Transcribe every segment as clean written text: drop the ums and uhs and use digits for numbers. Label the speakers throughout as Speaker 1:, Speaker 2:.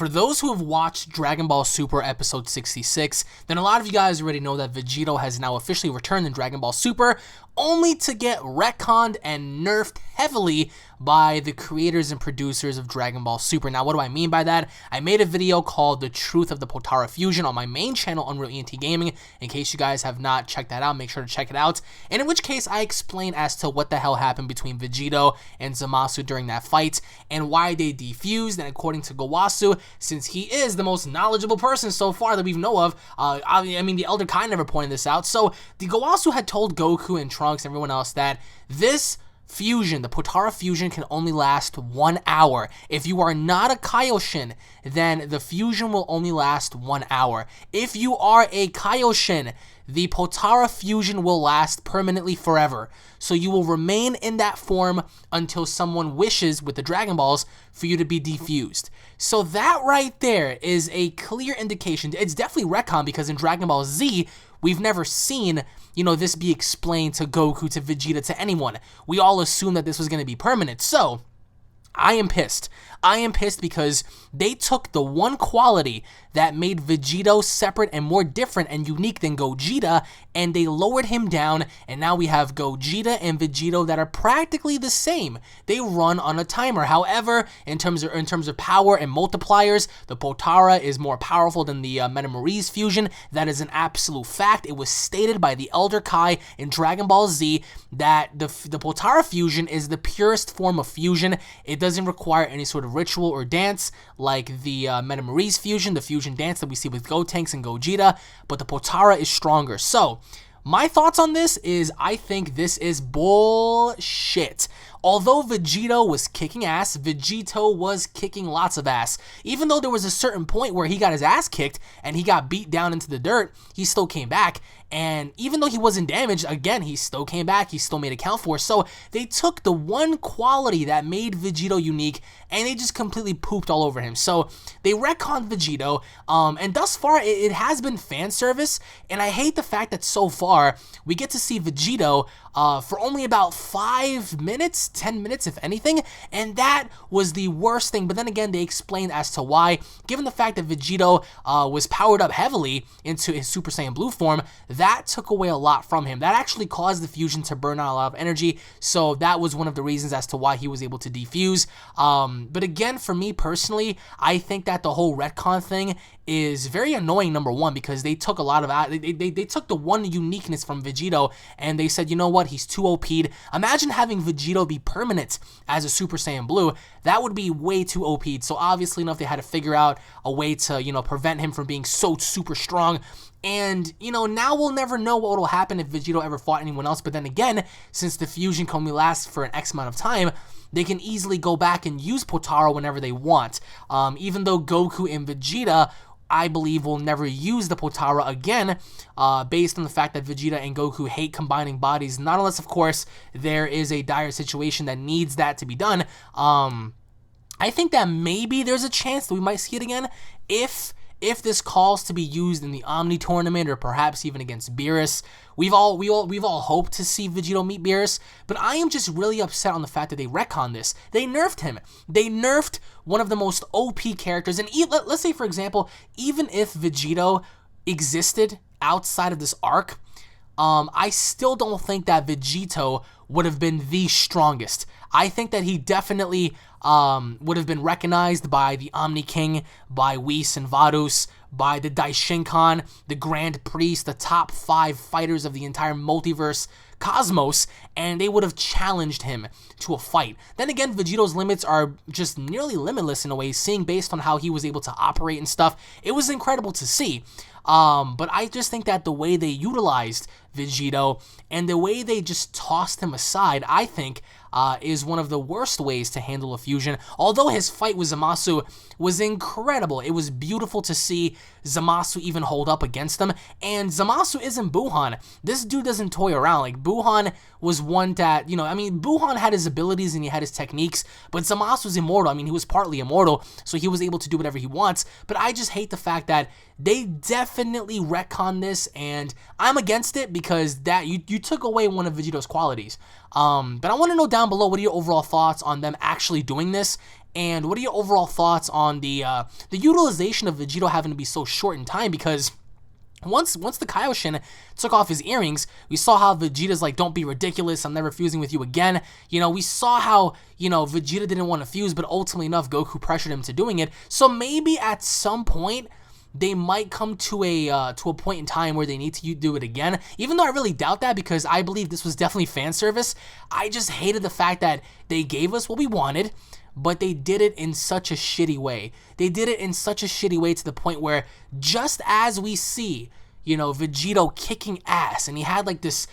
Speaker 1: For those who have watched Dragon Ball Super episode 66, then a lot of you guys already know that Vegito has now officially returned in Dragon Ball Super, only to get retconned and nerfed heavily by the creators and producers of Dragon Ball Super. Now, what do I mean by that? I made a video called The Truth of the Potara Fusion on my main channel, Unreal ENT Gaming. In case you guys have not checked that out, make sure to check it out. And in which case, I explain as to what the hell happened between Vegito and Zamasu during that fight, and why they defused. And according to Gowasu, since he is the most knowledgeable person so far that we know of, I mean, the Elder Kai never pointed this out. So the Gowasu had told Goku and Trunks and everyone else that this fusion, the Potara fusion, can only last 1 hour. If you are not a Kaioshin, then the fusion will only last 1 hour. If you are a Kaioshin, the Potara fusion will last permanently forever. So you will remain in that form until someone wishes with the Dragon Balls for you to be defused. So that right there is a clear indication. It's definitely retcon, because in Dragon Ball Z, we've never seen, you know, this be explained to Goku, to Vegeta, to anyone. We all assumed that this was going to be permanent. So I am pissed. I am pissed because they took the one quality that made Vegito separate and more different and unique than Gogeta, and they lowered him down, and now we have Gogeta and Vegito that are practically the same. They run on a timer. However, in terms of power and multipliers, the Potara is more powerful than the Metamarise fusion. That is an absolute fact. It was stated by the Elder Kai in Dragon Ball Z that the Potara fusion is the purest form of fusion. It doesn't require any sort of ritual or dance like the Metamarise fusion, the fusion dance that we see with Gotenks and Gogeta, but the Potara is stronger. So my thoughts on this is, I think this is bullshit. Although Vegito was kicking ass, Vegito was kicking lots of ass. Even though there was a certain point where he got his ass kicked and he got beat down into the dirt, he still came back. And even though he wasn't damaged, again, he still came back. He still made a count for. So they took the one quality that made Vegito unique and they just completely pooped all over him. So they retconned Vegito, and thus far it has been fan service. And I hate the fact that so far we get to see Vegito for only about 5 minutes, 10 minutes if anything, and that was the worst thing. But then again, they explained as to why. Given the fact that Vegito was powered up heavily into his Super Saiyan Blue form, that took away a lot from him. That actually caused the fusion to burn out a lot of energy, so that was one of the reasons as to why he was able to defuse. But again, for me personally, I think that the whole retcon thing is very annoying, number one, because they took a lot of they took the one uniqueness from Vegito and they said, you know what, he's too OP'd. Imagine having Vegito be permanent as a Super Saiyan Blue. That would be way too OP'd. So obviously enough, they had to figure out a way to, you know, prevent him from being so super strong. And, you know, now we'll never know what will happen if Vegito ever fought anyone else. But then again, since the fusion can only last for an X amount of time, they can easily go back and use Potara whenever they want. Even though Goku and Vegeta, I believe, will never use the Potara again, based on the fact that Vegeta and Goku hate combining bodies, not unless, of course, there is a dire situation that needs that to be done. I think that maybe there's a chance that we might see it again if this calls to be used in the Omni tournament, or perhaps even against Beerus. We've all hoped to see Vegito meet Beerus, but I am just really upset on the fact that they retconned this. They nerfed him. They nerfed one of the most OP characters. And let's say, for example, even if Vegito existed outside of this arc, I still don't think that Vegito would have been the strongest. I think that he definitely would have been recognized by the Omni King, by Whis and Varus, by the Daishinkan, the Grand Priest, the top 5 fighters of the entire multiverse cosmos, and they would have challenged him to a fight. Then again, Vegito's limits are just nearly limitless in a way, seeing based on how he was able to operate and stuff. It was incredible to see. But I just think that the way they utilized Vegito and the way they just tossed him aside, I think, is one of the worst ways to handle a fusion. Although his fight with Zamasu was incredible, it was beautiful to see Zamasu even hold up against him. And Zamasu isn't Buhan. This dude doesn't toy around. Like, Buhan was one that, you know, I mean, Buhan had his abilities and he had his techniques, but Zamasu was immortal. I mean, he was partly immortal, so he was able to do whatever he wants. But I just hate the fact that they definitely definitely retcon this, and I'm against it because that you took away one of Vegito's qualities. But I want to know down below, what are your overall thoughts on them actually doing this, and what are your overall thoughts on the utilization of Vegito having to be so short in time? Because once the Kaioshin took off his earrings, we saw how Vegeta's like, don't be ridiculous, I'm never fusing with you again. You know, we saw how, you know, Vegeta didn't want to fuse, but ultimately enough, Goku pressured him to doing it. So maybe at some point, they might come to a point in time where they need to do it again, even though I really doubt that, because I believe this was definitely fan service. I just hated the fact that they gave us what we wanted, but they did it in such a shitty way. They did it in such a shitty way to the point where, just as we see, you know, Vegito kicking ass, and he had like this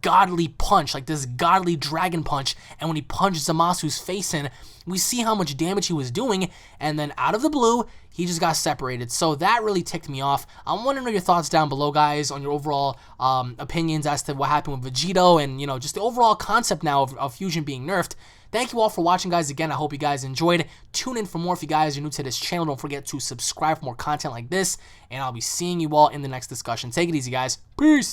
Speaker 1: godly punch, like this godly dragon punch, and when he punched Zamasu's face in, we see how much damage he was doing, and then out of the blue, he just got separated. So that really ticked me off. I want to know your thoughts down below, guys, on your overall opinions as to what happened with Vegito, and, you know, just the overall concept now of Fusion being nerfed. Thank you all for watching, guys. Again, I hope you guys enjoyed. Tune in for more if you guys are new to this channel. Don't forget to subscribe for more content like this, and I'll be seeing you all in the next discussion. Take it easy, guys. Peace.